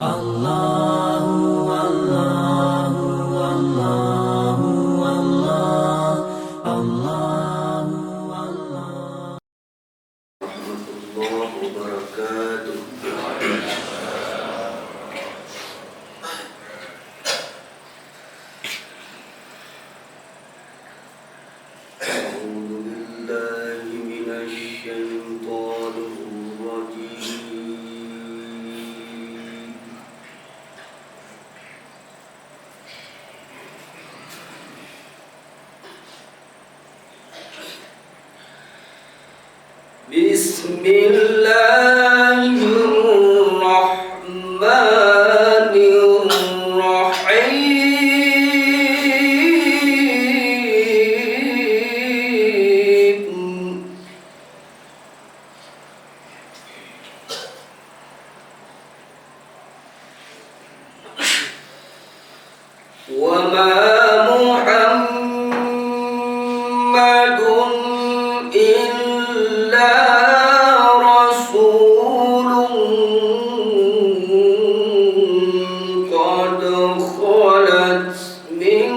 Allahu Allahu Allahu Allah Allahu Allah warahmatullahi wabarakatuh. A'udzu billahi minasy syaithanir rajim. Bismillahirrahmanirrahim. Wa ma Muhammadun illa rasulun qad khalat min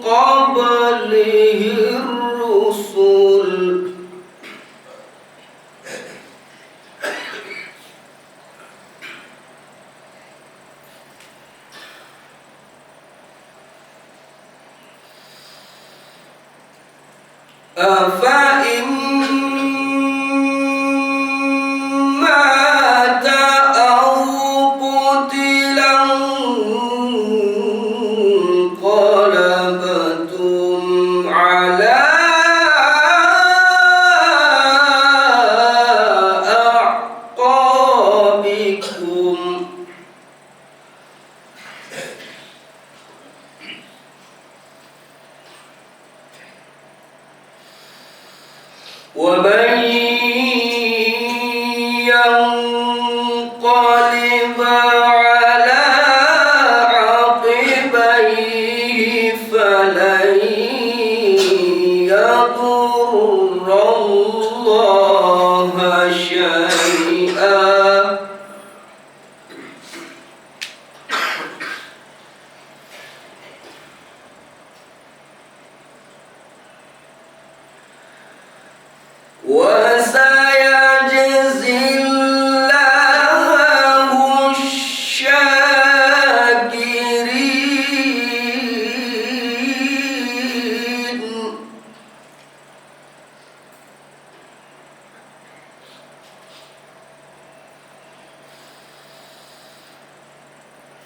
qablihi ar-rusul afa mata aw qutilan qalabtum ala a'qabikum ومن ينقلب على عقبيه فلن يضر الله شيئا وسيجزي الله الشاكرين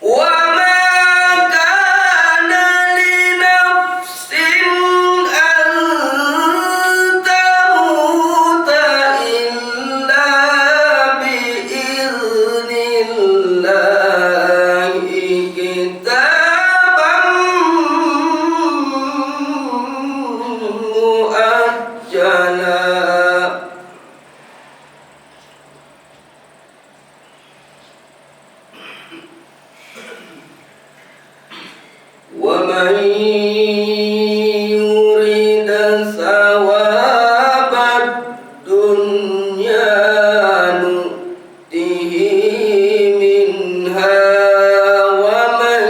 وما كان لنفس أن تموت إلا بإذن الله كتابا مؤجلا ومن يريد ثواب الدنيا نؤته منها ومن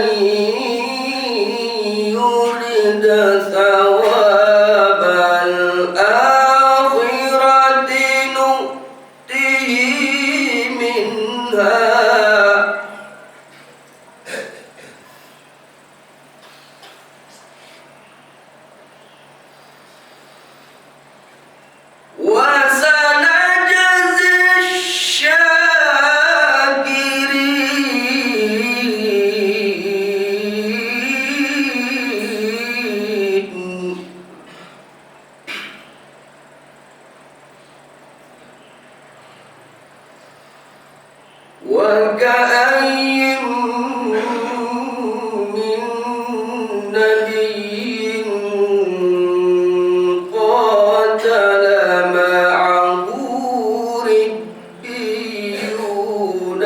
يريد ثواب الآخرة نؤته منها وسنجزي الشاكرين وكأين من نبي قاتل معه ربيون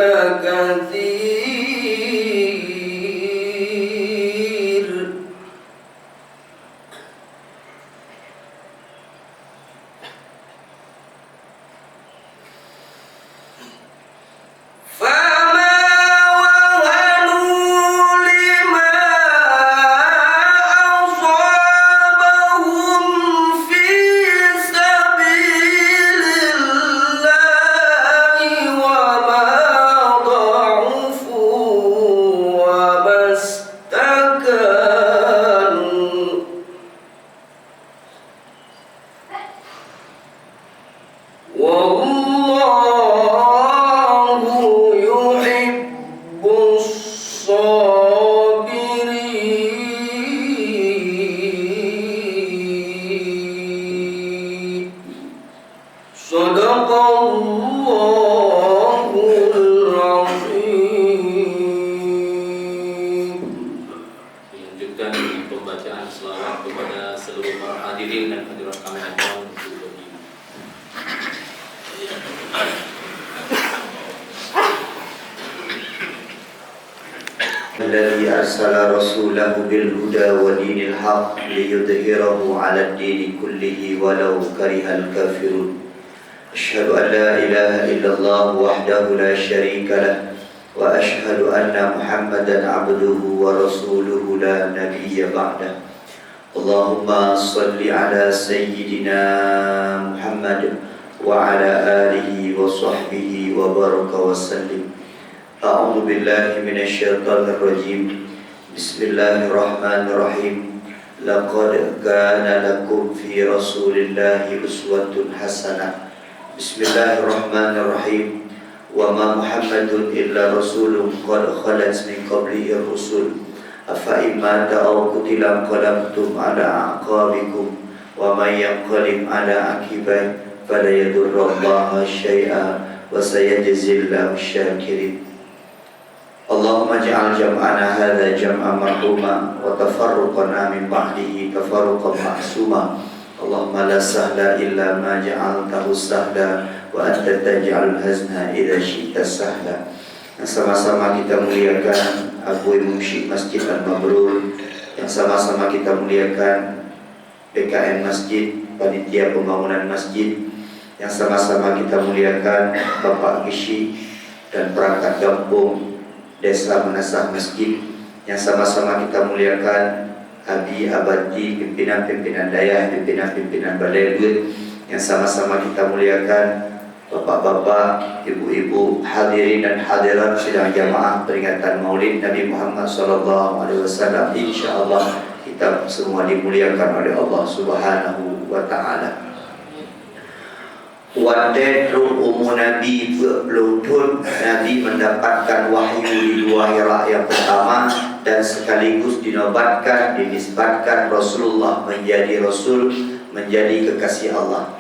كثير فما الذي أرسل رسوله بالهدى ودين الحق ليظهره على الدين كله ولو كره الكافرون أشهد أن لا إله إلا الله وحده لا شريك له وأشهد أن محمدا عبده ورسوله لا نبي بعده اللهم صل على سيدنا محمد وعلى آله وصحبه وبارك وسلم أعوذ بالله من الشيطان الرجيم بسم الله الرحمن الرحيم لقد كان لكم في رسول الله أسوة حسنة بسم الله الرحمن الرحيم وما محمد إلا رسول قد خلت من قبله الرسل أفإن مات أو قتل انقلبتم على أعقابكم ومن ينقلب على عقبيه فلا يضر الله شيئا وسيجزي الله الشاكرين اللهم اجعل جمعنا هذا جمعا مرحوما وتفرقنا من بعده تفرقا معصوما اللهم لا سهل إلا ما جعلته سهلا وأنت تجعل الحزن إذا شئت سهلا. Sama-sama kita muliakan Abu Imam Syekh Masjid Al-Mabrur, yang sama-sama kita muliakan PKN Masjid, Panitia Pembangunan Masjid, yang sama-sama kita muliakan Bapak Gishi dan perangkat kampung Desa Menasah Masjid, yang sama-sama kita muliakan Abi Abadi, pimpinan-pimpinan daya, pimpinan-pimpinan balai duit, yang sama-sama kita muliakan bapak-bapak, ibu-ibu, hadirin dan hadirat sidang jamaah peringatan Maulid Nabi Muhammad SAW. InsyaAllah kita semua dimuliakan oleh Allah Subhanahu wa Ta'ala. Wadai umum Nabi berlutut, Nabi mendapatkan wahyu di Gua Hira yang pertama, dan sekaligus dinobatkan, dinisbatkan Rasulullah menjadi Rasul, menjadi kekasih Allah.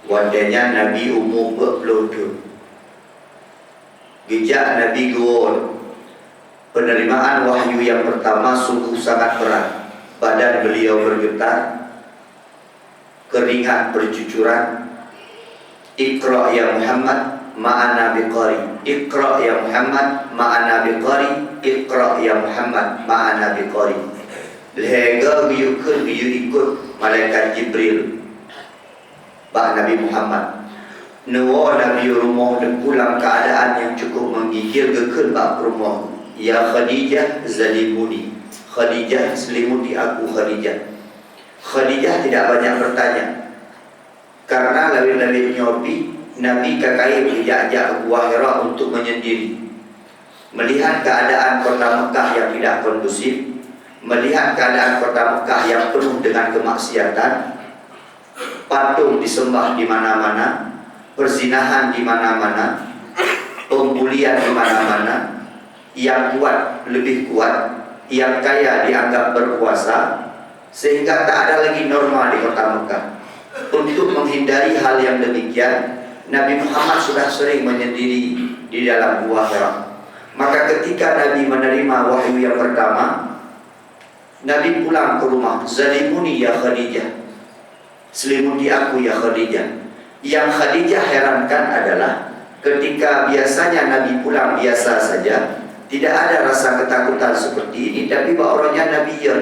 Wadainya Nabi umum berlutut, gejak Nabi Gua. Penerimaan wahyu yang pertama sungguh sangat berat. Badan beliau bergetar, keringat bercucuran. Iqra ya Muhammad ma'ana biqari, Iqra ya Muhammad ma'ana biqari, Iqra ya Muhammad ma'ana biqari. Lega biyu ikut malaikat Jibril Pak Nabi Muhammad. Nuwa Nabi rumah dan pulang keadaan yang cukup menggigil gekal Pak rumah. Ya Khadijah zalimuni, Khadijah selimuti aku Khadijah. Khadijah tidak banyak bertanya, karena lawin-lawin nyobi Nabi kakai dijak-jak Gua Hira untuk menyendiri, melihat keadaan kota Mekah yang tidak kondusif, melihat keadaan kota Mekah yang penuh dengan kemaksiatan, patung disembah di mana-mana, perzinahan di mana-mana, pembulian di mana-mana. Yang kuat lebih kuat, yang kaya dianggap berkuasa, sehingga tak ada lagi norma di kota Mekah. Untuk menghindari hal yang demikian, Nabi Muhammad sudah sering menyendiri di dalam Gua Hira. Maka ketika Nabi menerima wahyu yang pertama, Nabi pulang ke rumah. Zalimuni ya Khadijah, selimuti aku ya Khadijah. Yang Khadijah herankan adalah ketika biasanya Nabi pulang biasa saja, tidak ada rasa ketakutan seperti ini, tapi baurnya Nabi ya.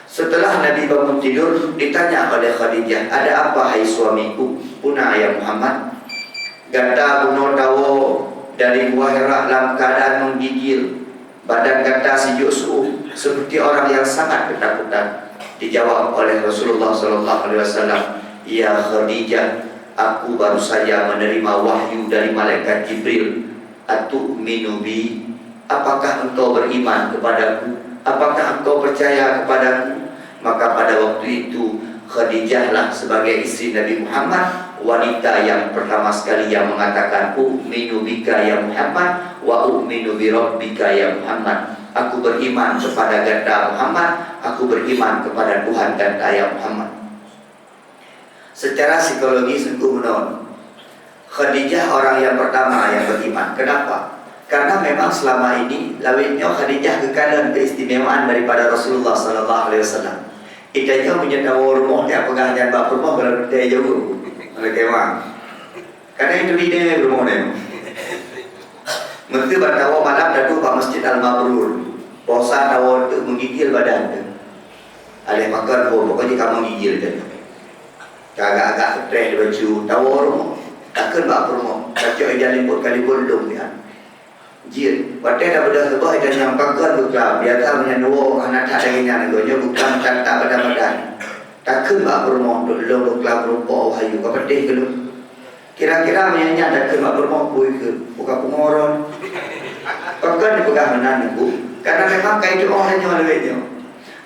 Setelah Nabi bangun tidur, ditanya oleh Khadijah, ada apa hai suamiku? Puna ya Muhammad. Gata bunuh tawo dari Gua Hira dalam keadaan menggigil, badan gata sijuk suhu, seperti orang yang sangat ketakutan. Dijawab oleh Rasulullah SAW, ya Khadijah, aku baru saja menerima wahyu dari malaikat Jibril. Atu'minu bi, apakah engkau beriman kepadaku? Apakah engkau percaya kepadaku? Maka pada waktu itu Khadijahlah sebagai istri Nabi Muhammad wanita yang pertama sekali yang mengatakan u'minu bika ya Muhammad wa u'minu bi rabbika ya Muhammad. Aku beriman kepada ganda Muhammad, aku beriman kepada Tuhan ganda ya Muhammad. Secara psikologi sungguh menawan, Khadijah orang yang pertama yang beriman. Kenapa? Karena memang selama ini lawinnya Khadijah kekayaan keistimewaan daripada Rasulullah SAW. Itanya punya tahu rumahnya pegangan bak rumah kalau dia jauh oleh kemang. Karena itu dia rumahnya. Mesti bertawa malam dadu ke Masjid Al-Mabrur. Puasa tawa tu menggigil badan tu. Ada makan pokoknya kamu gigil tu. Agak-agak stres baju tawa rumah. Takkan bak rumah. Kacau ida lembut kali bolong dia. Jin, wadah dah pada sebab ida nyampakan bukan. Biasa menyanwa anak tak lagi nagonya bukan tak pada badan. Takkan bak rumah dulu bukan berupa hayu ke pedih ke lu. Kira-kira menyanyi takkan bak rumah bui ke bukan pengoron. Bahkan dipegang menan ibu. Karena memang kaitu orangnya lebihnya.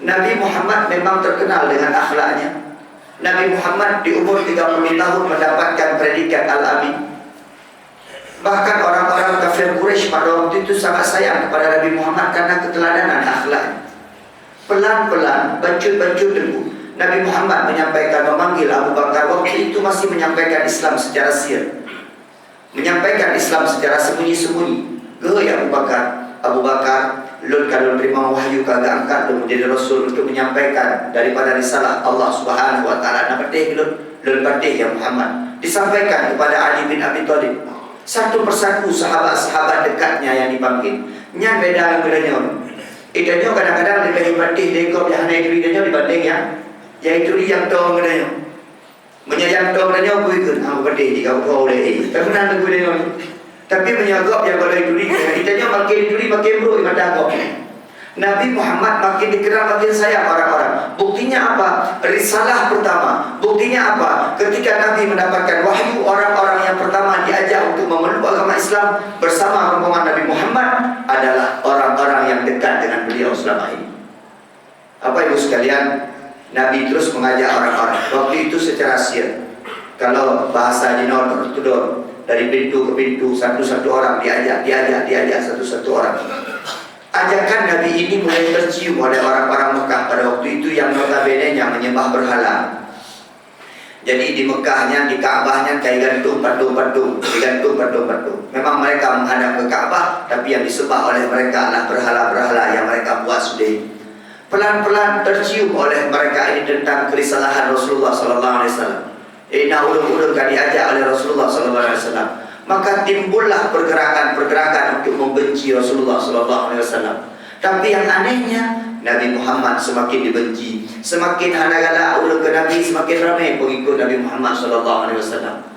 Nabi Muhammad memang terkenal dengan akhlaknya. Nabi Muhammad di umur 30 tahun mendapatkan predikat Al-Amin. Bahkan orang-orang kafir Quraisy pada waktu itu sangat sayang kepada Nabi Muhammad karena keteladanan akhlaknya. Pelan-pelan, bancut-bancut dulu, Nabi Muhammad menyampaikan, memanggil Abu Bakar. Waktu itu masih menyampaikan Islam secara sir, menyampaikan Islam secara sembunyi-sembunyi. Ya Abu Bakar, lun kalau terima wahyu kagak angkat lu menjadi rasul untuk menyampaikan daripada risalah Allah Subhanahu wa taala. Nak pedih lun pedih ya Muhammad. Disampaikan kepada Ali bin Abi Thalib. Satu persatu sahabat-sahabat dekatnya yang dipanggil. Nyan beda yang bedanya. Idanya kadang-kadang lebih pedih dekop yang hanya itu idanya dibanding yang itu yang tahu bedanya. Menyayang tahu bedanya bukan aku pedih jika kau boleh. Tapi nanti bedanya. Tapi menyagap yang kalau duri, kitanya makin duri makin bro mata kau. Nabi Muhammad makin dikenal makin sayang orang-orang. Buktinya apa? Risalah pertama. Buktinya apa? Ketika Nabi mendapatkan wahyu, orang-orang yang pertama diajak untuk memeluk agama Islam bersama rombongan Nabi Muhammad adalah orang-orang yang dekat dengan beliau selama ini. Apa ibu sekalian? Nabi terus mengajak orang-orang. Waktu itu secara sir. Kalau bahasa di Nord Tudor, dari pintu ke pintu satu-satu orang diajak satu-satu orang. Ajakan Nabi ini mulai tercium oleh orang-orang Mekah pada waktu itu yang notabene-nya menyembah berhala. Jadi di Mekahnya, di Ka'bahnya kayak patung-patung. Memang mereka menghadap ke Ka'bah, tapi yang disembah oleh mereka adalah berhala-berhala yang mereka buat sudah. Pelan-pelan tercium oleh mereka ini tentang kerisalahan Rasulullah SAW. Ulung-ulung kan diajak oleh Rasulullah SAW. Maka timbullah pergerakan-pergerakan untuk membenci Rasulullah SAW. Tapi yang anehnya, Nabi Muhammad semakin dibenci. Semakin hanagala ulung ke Nabi, semakin ramai pengikut Nabi Muhammad SAW.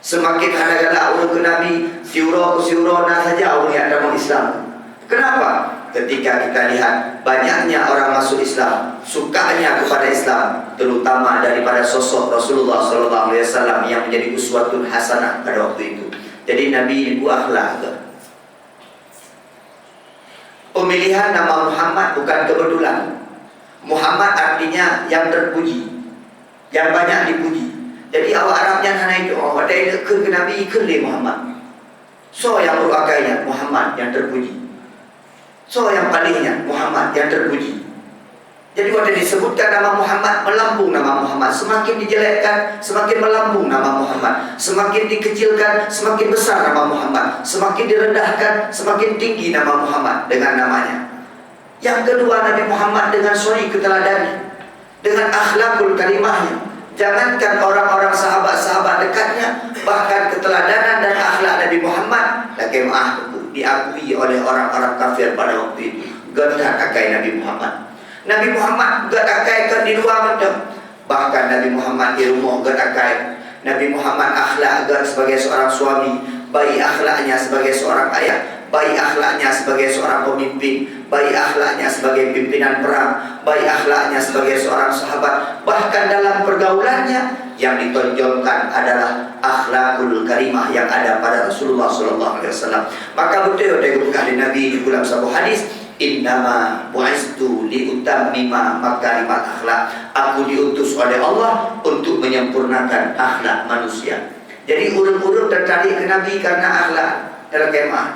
Semakin hanagala ulung ke Nabi, siuro saja orang yang dalam Islam. Kenapa? Ketika kita lihat banyaknya orang masuk Islam, sukanya kepada Islam, terutama daripada sosok Rasulullah SAW yang menjadi uswatun hasanah pada waktu itu. Jadi Nabi ibu akhlak. Pemilihan nama Muhammad bukan kebetulan. Muhammad artinya yang terpuji, yang banyak dipuji. Jadi awak Arabnya hanya itu, ada yang ke Nabi ke Muhammad. So yang berpakainya Muhammad yang terpuji. So yang palingnya Muhammad yang terpuji. Jadi waktu disebutkan nama Muhammad, melambung nama Muhammad. Semakin dijelekkan, semakin melambung nama Muhammad. Semakin dikecilkan, semakin besar nama Muhammad. Semakin direndahkan, semakin tinggi nama Muhammad dengan namanya. Yang kedua, Nabi Muhammad dengan suri keteladannya, dengan akhlakul karimahnya. Jangankan orang-orang sahabat-sahabat dekatnya, bahkan keteladanan dan akhlak Nabi Muhammad diakui oleh orang-orang kafir pada waktu itu. Gak akai Nabi Muhammad. Nabi Muhammad gak akaikan di luar macam. Bahkan Nabi Muhammad di rumah gak akai. Nabi Muhammad akhlak gak sebagai seorang suami, baik akhlaknya sebagai seorang ayah, baik akhlaknya sebagai seorang pemimpin, baik akhlaknya sebagai pimpinan perang, baik akhlaknya sebagai seorang sahabat. Bahkan dalam pergaulannya yang ditonjolkan adalah akhlakul karimah yang ada pada Rasulullah SAW. Maka betul dari bukan Nabi di dalam sebuah hadis, innama bu'istu liutammima makarimat akhlak. Aku diutus oleh Allah untuk menyempurnakan akhlak manusia. Jadi urut-urut tertarik ke Nabi karena akhlak dalam kemah.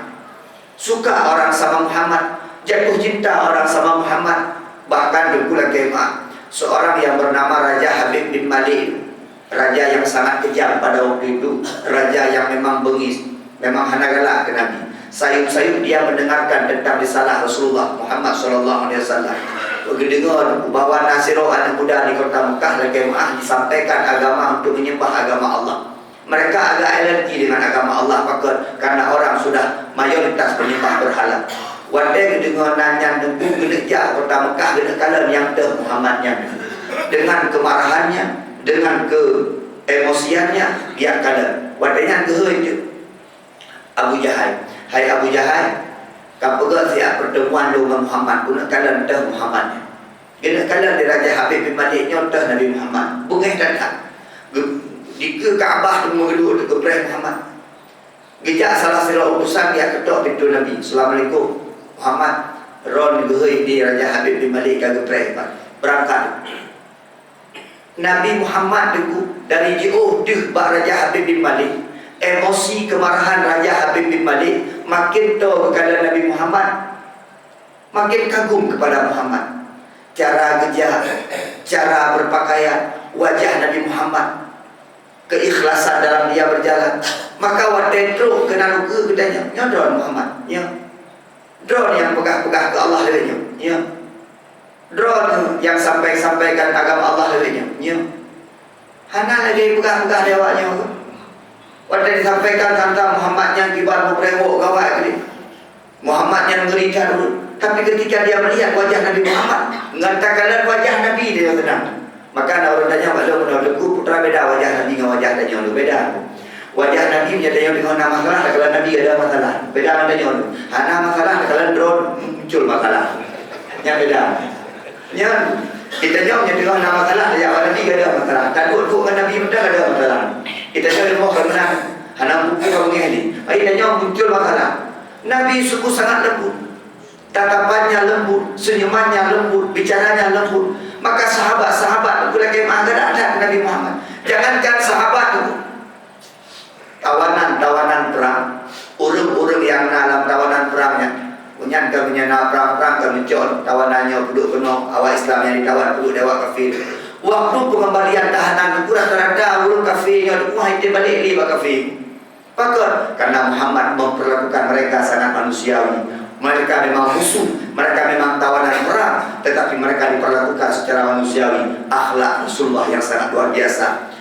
Suka orang sama Muhammad, jatuh cinta orang sama Muhammad. Bahkan di bulan kemah, seorang yang bernama Raja Habib bin Malik, raja yang sangat kejam pada waktu itu, raja yang memang bengis, memang hanagalak ke Nabi. Sayup-sayup dia mendengarkan tentang risalah Rasulullah Muhammad SAW. Dengar bahwa Nasiro anak muda di kota Mekah dan Kemah disampaikan agama untuk menyembah agama Allah. Mereka agak alergi dengan agama Allah karena orang sudah mayoritas menyembah berhala. Wadai dengan nanya nunggu geneja kota Mekah dengan kalian yang Muhammadnya, dengan kemarahannya, dengan keemosiannya, dia kalian wadainya itu Abu Jahal. Hai Abu Jahal, kamu gak siap pertemuan dengan Muhammad guna kalian Muhammadnya. Guna kalian di Raja Habib bin Malik nyontoh Nabi Muhammad. Bungai datang di ke Kaabah temu kedua ke Ibrahim Muhammad. Gejak salah seorang utusan dia ketok pintu Nabi. Assalamualaikum Muhammad. Ron geui di Raja Habib bin Malik ke Ibrahim berangkat. Nabi Muhammad deku dari jauh deh bak Raja Habib bin Malik. Emosi kemarahan Raja Habib bin Malik makin tahu kepada Nabi Muhammad, makin kagum kepada Muhammad. Cara gejak, cara berpakaian, wajah Nabi Muhammad, keikhlasan dalam dia berjalan. Maka watedro kena luka gedanya nyodron Muhammad ya. Drone yang pegah-pegah ke Allah lebihnya ya. Drone yang sampaikan agama Allah lebihnya ya. Hana lagi pegah-pegah dewanya. Waktu disampaikan tentang Muhammad yang kibar berewok gawai ini, Muhammad yang ngerikan dulu. Tapi ketika dia melihat wajah Nabi Muhammad, mengatakan wajah Nabi dia tenang. Maka orang tanya kalau menurutku putra beda wajah Nabi dengan wajah Nabi yang beda. Wajah Nabi menyatakan dengan masalah, kalau Nabi ada masalah. Beda adanya. Hana masalah kalau drone muncul masalah. Yang beda. Ya, kita jawab menyatakan nama masalah, ya Nabi ada masalah. Takut Nabi betul ada masalah. Kita cari mau karena anak buku kamu ini. Akhirnya muncul masalah. Nabi suku sangat lembut, tatapannya lembut, senyumannya lembut, bicaranya lembut. Maka sahabat-sahabat itu lagi mengangkat ada Nabi Muhammad. Jangankan sahabat itu, tawanan perang, urung-urung yang dalam tawanan perangnya, punya kami perang kami col, tawanannya duduk penuh, awak Islam yang ditawan duduk dewa kafir. Waktu pengembalian tahanan itu rata-rata urung kafirnya wah itu balik di kafir. Maka karena Muhammad memperlakukan mereka sangat manusiawi. Mereka memang musuh, mereka memang tawanan perang, tetapi mereka diperlakukan secara manusiawi. Akhlak Rasulullah yang sangat luar biasa.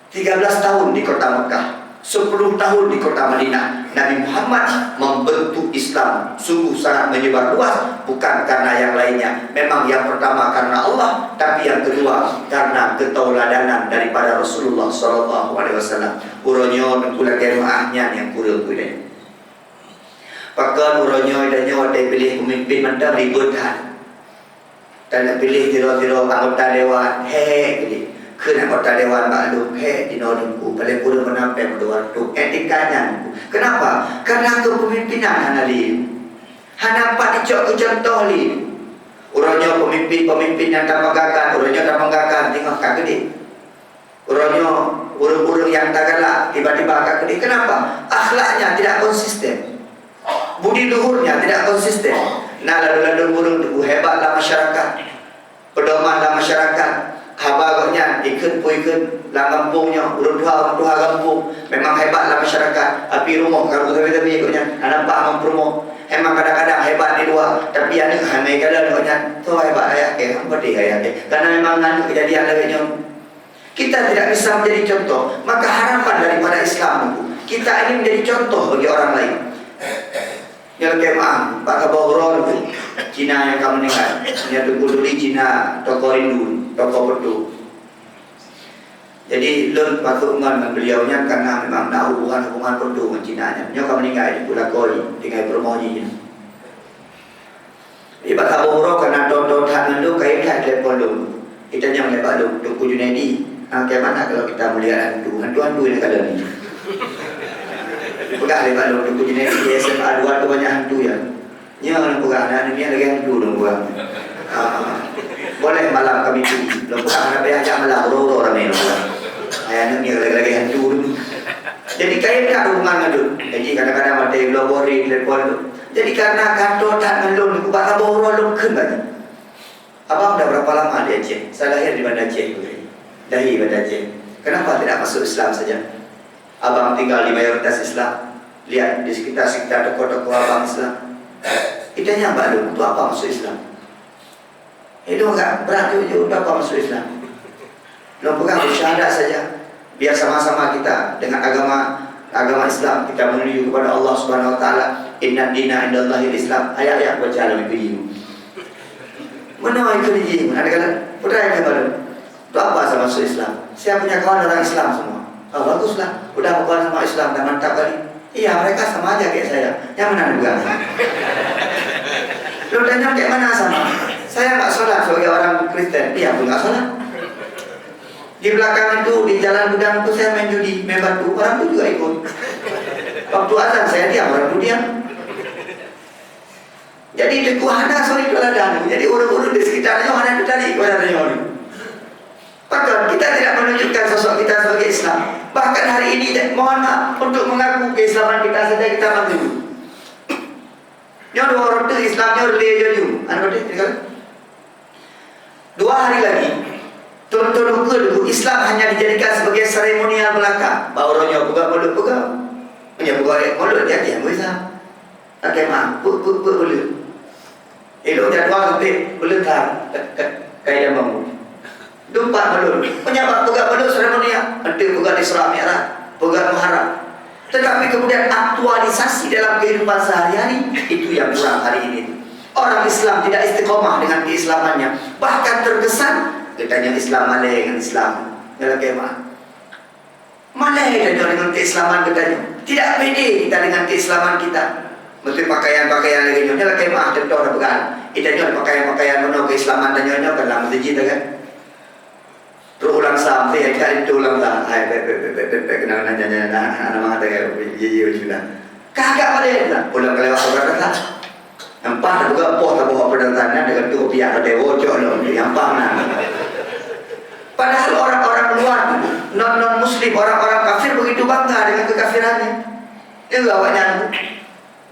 13 tahun di kota Mekah, 10 tahun di kota Madinah, Nabi Muhammad membentuk Islam sungguh sangat menyebar luas, bukan karena yang lainnya. Memang yang pertama karena Allah, tapi yang kedua karena ketauladanan daripada Rasulullah SAW. Uronyo nukula kemaahnya yang kuril kuda. Pakai uronyo dan nyawa dia pilih pemimpin mentah ributkan. Dan pilih tiro-tiro anggota dewan, pilih. Kena anggota dewan maklum, di nolungku, paling kurang menampai berdoa untuk etikanya. Kenapa? Karena kepemimpinan Hanali. Hanapak dicok ke contoh li. Uronyo pemimpin yang tak banggakan, uronyo tak banggakan, tengok kak gede. Uronyo urung-urung yang tak galak, tiba-tiba kak gede. Kenapa? Akhlaknya tidak konsisten. Budi luhurnya tidak konsisten. Nah lalu urung hebatlah masyarakat, pedomanlah masyarakat. Habagnya ikut lah kampungnya, urung dua kampung. Memang hebatlah masyarakat. Api rumah kalau tapi ikutnya, nampak mempromo. Emang kadang-kadang hebat di luar, tapi yang ni hanya kadang ikutnya, tu hebat ayah ke, apa dia ayah ke? Karena memang nanti kejadian lainnya. Kita tidak bisa menjadi contoh. Maka harapan daripada Islam itu, kita ini menjadi contoh bagi orang lain. Yang kemah, Pak Kabauron itu Cina yang kamu dengar, yang dulu Cina toko rindu, toko berdu. Jadi lem patut dengan beliaunya karena memang nak hubungan berdu dengan Cina nya. Nyo kamu dengar di Pulau Koi dengan promosi. Di Pak Kabauron karena tonton hak ndu kait hak telepon dulu. Kita yang lepas dulu Duku Junaidi. Bagaimana kalau kita melihat hantu ini kalau ni. Pegah lepas dulu Duku Junaidi SMA 2 tu banyak hantu ya. Nya pegah anak ni lagi hantu dong gua. Boleh malam kami pergi. Lo pegah nak ajak malam orang ni. Ayah ni lagi hantu. Jadi kait tak hubungan ngadu. Jadi kadang-kadang mata globori telepon tu. Jadi karena kantor tak ngelun ku Pak Kabauron lu kan. Abang dah berapa lama di Aceh? Saya lahir di Banda Aceh. Dahi Banda Aceh. Kenapa tidak masuk Islam saja? Abang tinggal di mayoritas Islam. Lihat di sekitar toko-toko abang Islam. Itanya Mbak Lu, apa masuk Islam? Itu enggak berat itu apa masuk Islam? Lo pegang bersyahadat saja. Biar sama-sama kita dengan agama Islam kita menuju kepada Allah Subhanahu wa taala. Inna dina indallahil Islam. Ayat-ayat baca dalam video. Mana itu dia? Ada kata, "Putra yang baru. Itu apa sama masuk Islam? Saya punya kawan orang Islam semua." Oh, baguslah. Udah kawan sama Islam dan mantap kali. Iya, mereka sama aja kayak saya. Yang mana juga? Lo tanya kayak mana sama? Saya nggak sholat sebagai orang Kristen. Iya, pun nggak sholat. Di belakang itu, di jalan gudang itu saya main judi, main batu. Orang itu juga ikut. Waktu azan saya diam, orang itu diam. Jadi di kuhana sorry keladaan. Jadi urut-urut di sekitarnya hanya itu tadi kepada orang. Maka kita tidak menunjukkan sosok kita sebagai Islam. Bahkan hari ini mohon maaf untuk mengaku keislaman kita saja kita mati. Nyo dua orang itu Islamnya udah dia jaju. Anu betul? 2 hari lagi turun dulu Islam hanya dijadikan sebagai seremonial belaka. Bauronya buka mulut buka. Punya buka mulut dia diam bisa. Tak kemah, boleh. Elok jadwal sampai beletar kayak bangun. Dumpat mulut. Punya buka mulut seremonial. Nanti buka di Surah Merah, buka Muharram. Tetapi kemudian aktualisasi dalam kehidupan sehari-hari itu yang kurang hari ini. Orang Islam tidak istiqomah dengan keislamannya. Bahkan terkesan katanya Islam malai dengan Islam. Dalam kemah. Malai dengan keislaman katanya. Tidak pede kita dengan keislaman kita. Mesti pakaian-pakaian lagi nyonya lah kemah tentu orang pegang. Kita nyonya pakaian-pakaian mana keislaman dan nyonya kan dalam masjid kan. Terus ulang sampai hari itu ulang lah. Hai kenal nanya anak mengatakan iya juga. Kagak ada ulang kelewat orang kata. Nampak juga poh tak bawa perdantannya dengan tu pihak dewa loh nampak nah. Padahal orang-orang luar non muslim orang-orang kafir begitu bangga dengan kekafirannya. Itu awaknya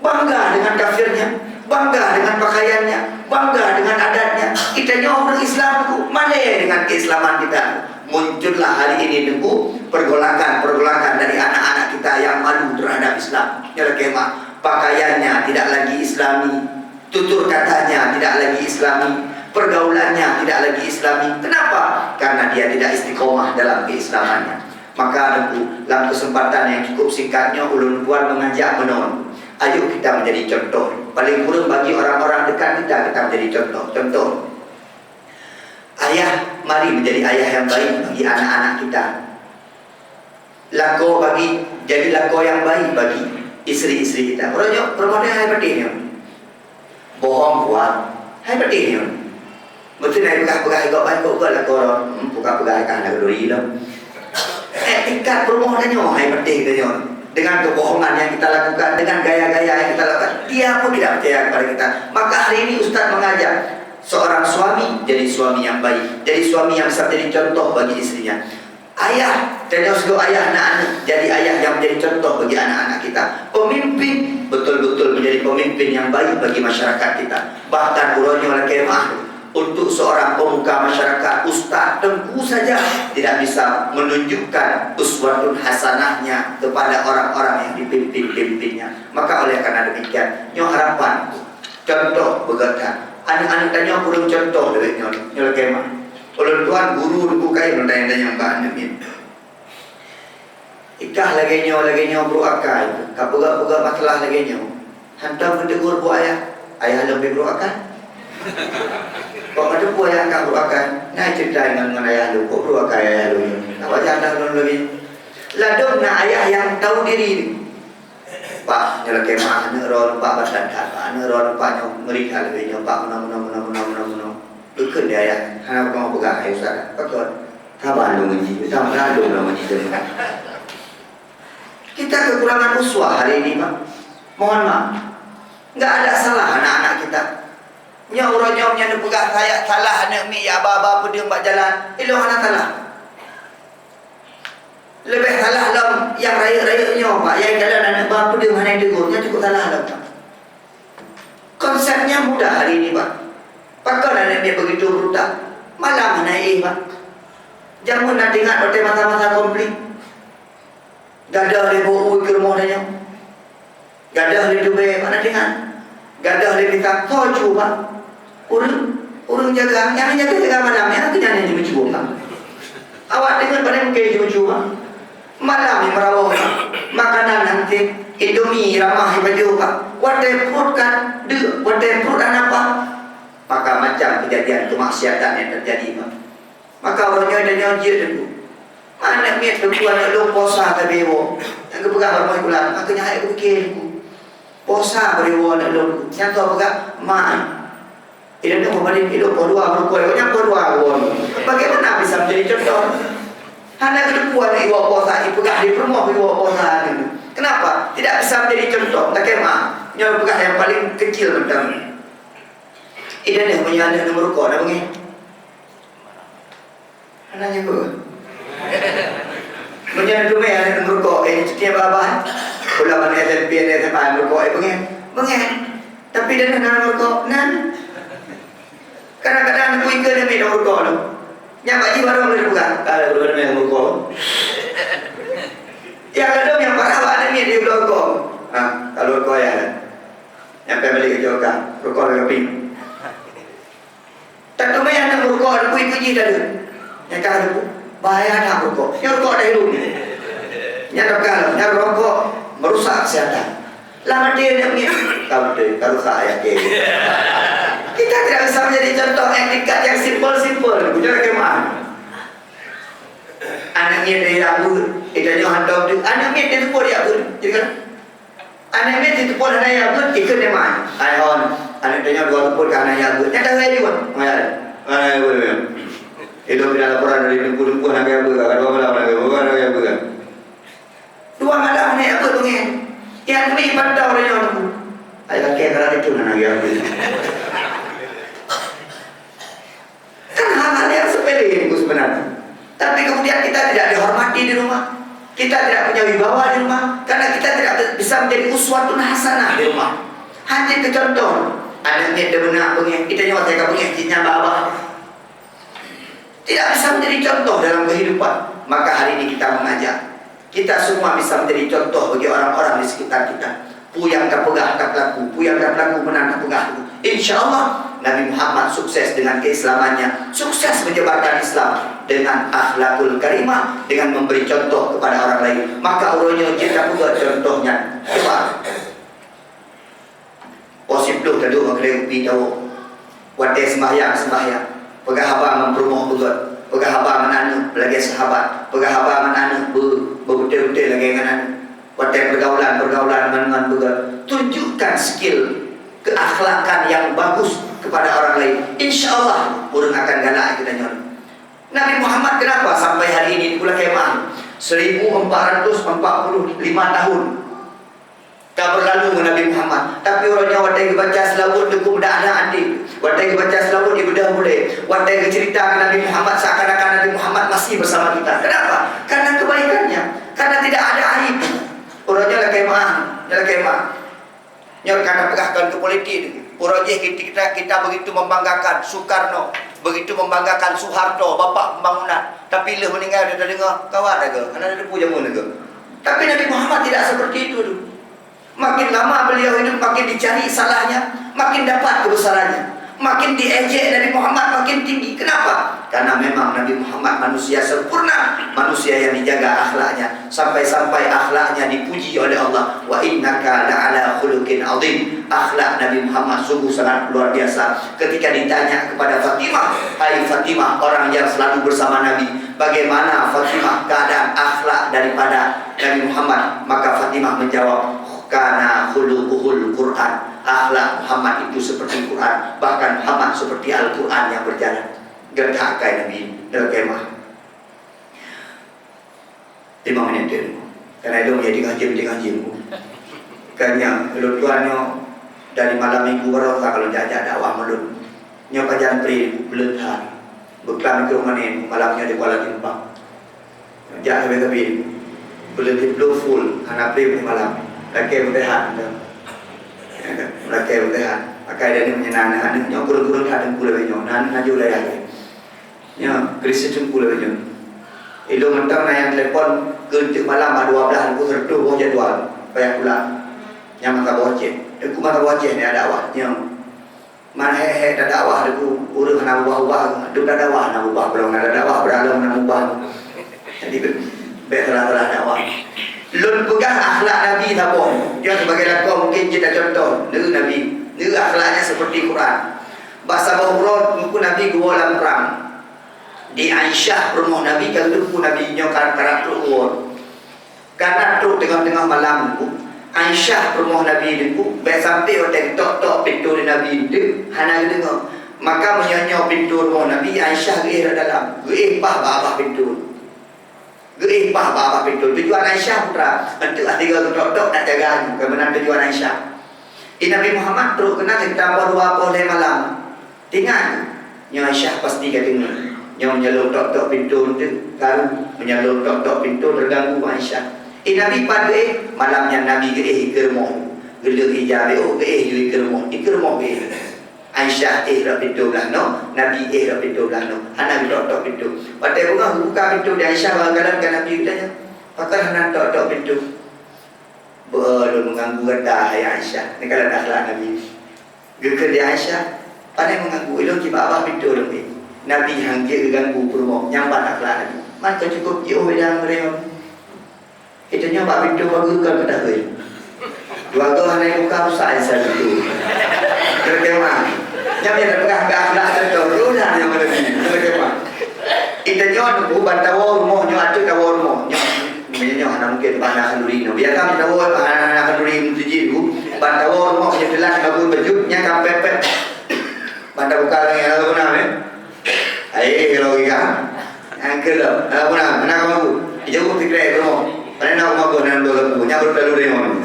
bangga dengan kafirnya, bangga dengan pakaiannya, bangga dengan adatnya. Kita orang Islam itu mana dengan keislaman kita. Muncullah hari ini tunggu pergolakan dari anak-anak kita yang malu terhadap Islam. Nyala kemah pakaiannya tidak lagi Islami, tutur katanya tidak lagi Islami, pergaulannya tidak lagi Islami. Kenapa? Karena dia tidak istiqomah dalam keislamannya. Maka dalam kesempatan yang cukup singkatnya ulun puan mengajak menon. Ayo kita menjadi contoh. Paling kurang bagi orang-orang dekat kita menjadi contoh. Contoh. Ayah, mari menjadi ayah yang baik bagi anak-anak kita. Jadi lako yang baik bagi istri-istri kita. Perempuan hai pentingnya. Bohong kuat. Hai pentingnya. Mesti naik pegah kau baik kau lah kau pegah kan ada duri lah. Tingkat permohonannya hai penting dia. Dengan kebohongan yang kita lakukan, dengan gaya-gaya yang kita lakukan, dia pun tidak percaya kepada kita. Maka hari ini Ustaz mengajak seorang suami jadi suami yang baik, jadi suami yang bisa menjadi contoh bagi istrinya. Ayah dan juga ayah anak-anak jadi ayah yang menjadi contoh bagi anak-anak kita. Pemimpin betul-betul menjadi pemimpin yang baik bagi masyarakat kita. Bahkan urutnya oleh kemah untuk seorang pemuka masyarakat, ustaz tengku saja tidak bisa menunjukkan uswatun hasanahnya kepada orang-orang yang dipimpin-pimpinnya. Maka oleh karena demikian, nyo harapan contoh begata. Anak-anak tanya kurang contoh dari nyo kemah. Ulun tuan guru bukai bertanya-tanya mbak Amin. Ikah lagi nyo bro akai. Kapuga-puga masalah lagi nyo. Hantar mendegur bu ayah lebih bro akai. Kok ada buah yang kau akan nak cerita dengan ayah lu, kau bro akan ayah lu. Apa jangan lu lebih? Ladon nak ayah yang tahu diri. Pak nyala kemah, neron pak badan tak, neron pak nyom mereka lebih nyom pak menang. Ikut dia ayah, hana kau pegang ayah ustaz. Betul. Taban lu menji, taban lu menji. Kita kekurangan uswah hari ini pak. Mohon maaf, enggak ada salah anak-anak kita. Nya urangnya nak pegang saya salah anak mi ya baba pun dia mbak jalan. Ilo hana salah. Lebih salah dalam yang raya-rayanya pak, yang jalan anak bapa dia hana tegurnya cukup salah dalam. Konsepnya mudah hari ini pak. Pakar anak dia begitu brutal. Malam hana pak. Jangan nak dengar pada mata-mata komplit. Gadah le bau ke rumah dia. Gadah le Dubai mana dengar. Gadah le kita toju pak. Urang jaga malam ya kerjanya cuma cuba. Awak dengan pada mungkin cuma malam ni merawat makanan nanti Indomie ramah baju pak wadah perut kan wadah perut dan apa maka macam kejadian kemaksiatan yang terjadi pak maka orangnya ada nyajir dulu mana miat berbuat nak lu posa ke bewo yang kepegang hormon bulan makanya hai fikir aku posa bewo nak lu nyata pegang mak tidak ada pembanding hidup dua berkuat yang kedua bagaimana bisa menjadi contoh hanya kedepuan iwa posa ipegah di rumah iwa posa ni. Kenapa? Tidak bisa menjadi contoh. Tak kema. Yang pegah yang paling kecil macam. Ida ni menyana nomor kau dah bengi. Anaknya kau. Menyana rumah ada nomor kau. Setiap abah. Pulang mana SMP ni sampai nomor kau bengi. Bengi. Tapi dia nak nomor kau. Nan. Kadang-kadang aku ikut demi nomor kau tu. Yang bagi baru boleh buka. Kalau belum ada yang berkong. Yang ada yang parah ada ni di berkong. Kalau kau ya, yang pembeli kerja kan, berkong lebih. Tak tahu yang ada berkong ada kui kuji dah tu. Yang kau ada bahaya ada berkong. Yang berkong dah hidup. Yang kalau yang berkong merusak kesihatan. Lama dia ni kalau saya ke. Kita tidak bisa menjadi contoh yang dekat yang simple. Bukan kemana? Anaknya dari Abu, idanya handok tu. Anaknya dari Tupur ya Abu, jadi kan? Anaknya dari Tupur anak ya Abu, ikut dia mana? Ayah, anaknya dua Tupur ke anak ya Abu. Yang dah saya juga, mana? Anak Abu. Itu bila laporan dari Tupur anak ya Abu, kalau dua malam anak ya Abu kan? Dua malam anak ya Abu tu kan? Yang ni pantau orang yang Abu. Ayah kaya kerana itu anak ya Abu. Kan hal-hal yang sepele itu sebenarnya. Tapi kemudian kita tidak dihormati di rumah. Kita tidak punya wibawa di rumah. Karena kita tidak bisa menjadi uswatun hasanah di rumah. Hanya ke contoh. Anaknya dia benar punya. Kita nyawa saya punya cinta bawah. Tidak bisa menjadi contoh dalam kehidupan. Maka hari ini kita mengajak. Kita semua bisa menjadi contoh bagi orang-orang di sekitar kita. Puyang tak pegah tak pelaku, puyang tak pelaku menang tak pegah. InsyaAllah Nabi Muhammad sukses dengan keislamannya, sukses menyebarkan Islam dengan akhlakul karimah, dengan memberi contoh kepada orang lain. Maka urutnya kita buat contohnya. Coba. Posip tu tadi orang upi tahu. Wadah sembahyang. Pegah haba memperumuh buat. Pegah haba menanu lagi sahabat. Pegah haba menanu berutil-util lagi dengan anu. Wadah pergaulan dengan betul. Tunjukkan skill keakhlakan yang bagus kepada orang lain. InsyaAllah orang akan galak kita nyon. Nabi Muhammad kenapa sampai hari ini di bulan Kemah 1445 tahun tak berlalu Nabi Muhammad. Tapi orangnya wadah baca selawat deku benda ada adik. Wadah baca selawat di bedah boleh. Wadah cerita Nabi Muhammad seakan-akan Nabi Muhammad masih bersama kita. Kenapa? Karena kebaikannya. Karena tidak ada aib. Orangnya lah kemah. Yang kata pegahkan ke politik. Projek kita begitu membanggakan Soekarno, begitu membanggakan Soeharto, bapak pembangunan. Tapi bila meninggal dia dah dengar kawan ke, karena dia punya mana ke. Tapi Nabi Muhammad tidak seperti itu. Makin lama beliau hidup makin dicari salahnya, makin dapat kebesarannya. Makin diejek Nabi Muhammad makin tinggi. Kenapa? Karena memang Nabi Muhammad manusia sempurna, manusia yang dijaga akhlaknya, sampai-sampai akhlaknya dipuji oleh Allah. Wa innaka la'ala khuluqin azim. Akhlak Nabi Muhammad sungguh sangat luar biasa. Ketika ditanya kepada Fatimah, hai Fatimah, orang yang selalu bersama Nabi, bagaimana Fatimah keadaan akhlak daripada Nabi Muhammad? Maka Fatimah menjawab, kana khuluquhul Quran. Akhlak Muhammad itu seperti Quran, bahkan Muhammad seperti Al-Quran yang berjalan. Gertakai Nabi dalam kemah 5 minit dia. Karena itu menjadi ngaji. Karena kalau tuannya dari malam minggu baru kalau jajak dakwah melun. Nyoba jalan pri belum hari. Bekam ke rumah ni malamnya di Kuala Lumpur. Jajak lebih belum full karena pri malam. Laki bertahan. Laki bertahan. Akai dia ni menyenang. Ada yang kurang-kurang ada pula banyak. Nan ngaju layak. Ya, Kristian pula banyak. Ilo mentang yang telepon ke malam 12 aku terdu jadwal. Payah pula. Yang mata bocet. Aku mata bocet ni ada awak. Yang mana ada dakwah aku urus nak ubah-ubah. Duk ada dakwah nak ubah belum ada dakwah beralung nak ubah. Jadi Betul-betul dakwah. Lun pegang akhlak Nabi tabung. Dia sebagai lakon mungkin kita contoh ni Nabi. Ni akhlaknya seperti Quran. Bahasa Bahurot muka Nabi gua dalam perang. Di Aisyah rumah Nabi kalau tu Nabi nyokar karakter uor. Karena tu tengah-tengah malam tu Aisyah rumah Nabi tu sampai hotel tok-tok pintu di Nabi tu hana dengar. Maka menyonyo pintu rumah Nabi, Aisyah geih dalam. Geih bah pintu. Geih bah pintu. Tujuan Aisyah putra. Untuk tiga tok-tok nak jaga kebenaran tujuan Aisyah. Nabi Muhammad terus kena ditambah 20 malam. Tinggal. Nyo Aisyah pasti kata dengar. Nyo menyeluk tok-tok pintu tu. Kalau menyeluk tok-tok pintu terganggu Aisyah. Nabi pada malamnya Nabi geih ke rumah. Geluk hijab geih ke rumah. Ke rumah geih. Aisyah rak pintu belah no, Nabi rak pintu belah no. Anak tok pintu. Pada buka pintu di Aisyah kadang kan Nabi tanya, "Pakar anak tok pintu?" Belum mengganggu kata Aisyah. Ni kalau akhlak Nabi. Geker di Aisyah, pandai mengganggu elok ki bawah pintu lebih. Nabi hangge ganggu rumah, nyambat akhlak Nabi. Maka cukup jauh yang mereka. Itu nyambat pintu bagus kan pada hari. Dua go hanai buka rusak Aisyah itu. Terkemah. Yang dia pegang ke akhlak tertentu dah yang lebih terkemah. Itu nyon bukan tahu rumah nyon ada tahu rumah nyon anak mungkin panah kenduri no. Biar kami tahu anak kenduri mesti tu. Tahu rumah yang jelas bagus bejutnya kampepet. Pada buka lagi ada guna me. Ai logika. Angkel guna anak kamu. Jauh fikir rumah. Pada nak rumah guna dulu punya berlalu remon.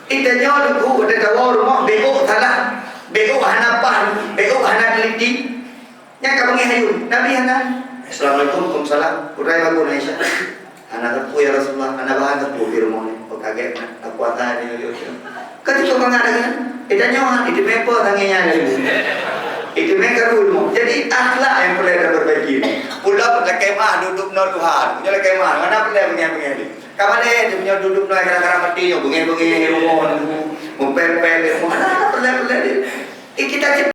Itu nyon tu ada tahu rumah bego salah. Bego hanapah, bego hanap teliti. Nya kamu ngehayun, Nabi hana. Assalamualaikum, waalaikumsalam. Urai bagus Aisyah. Anak terpu ya Rasulullah, anak bahan terpu di rumah ni. Oh kaget nak, aku ada ni. Ketika mengada kan, itu nyawa, itu mepo tanginya dari. Itu mereka dulu. Jadi akhlak yang perlu kita perbaiki. Pulau lekemah duduk nol Tuhan, punya lekemah mana perlu begini. Kapan dia punya duduk nol kadang-kadang mati, bunyi rumah, mumpet-pet, mana perlu dia. Kita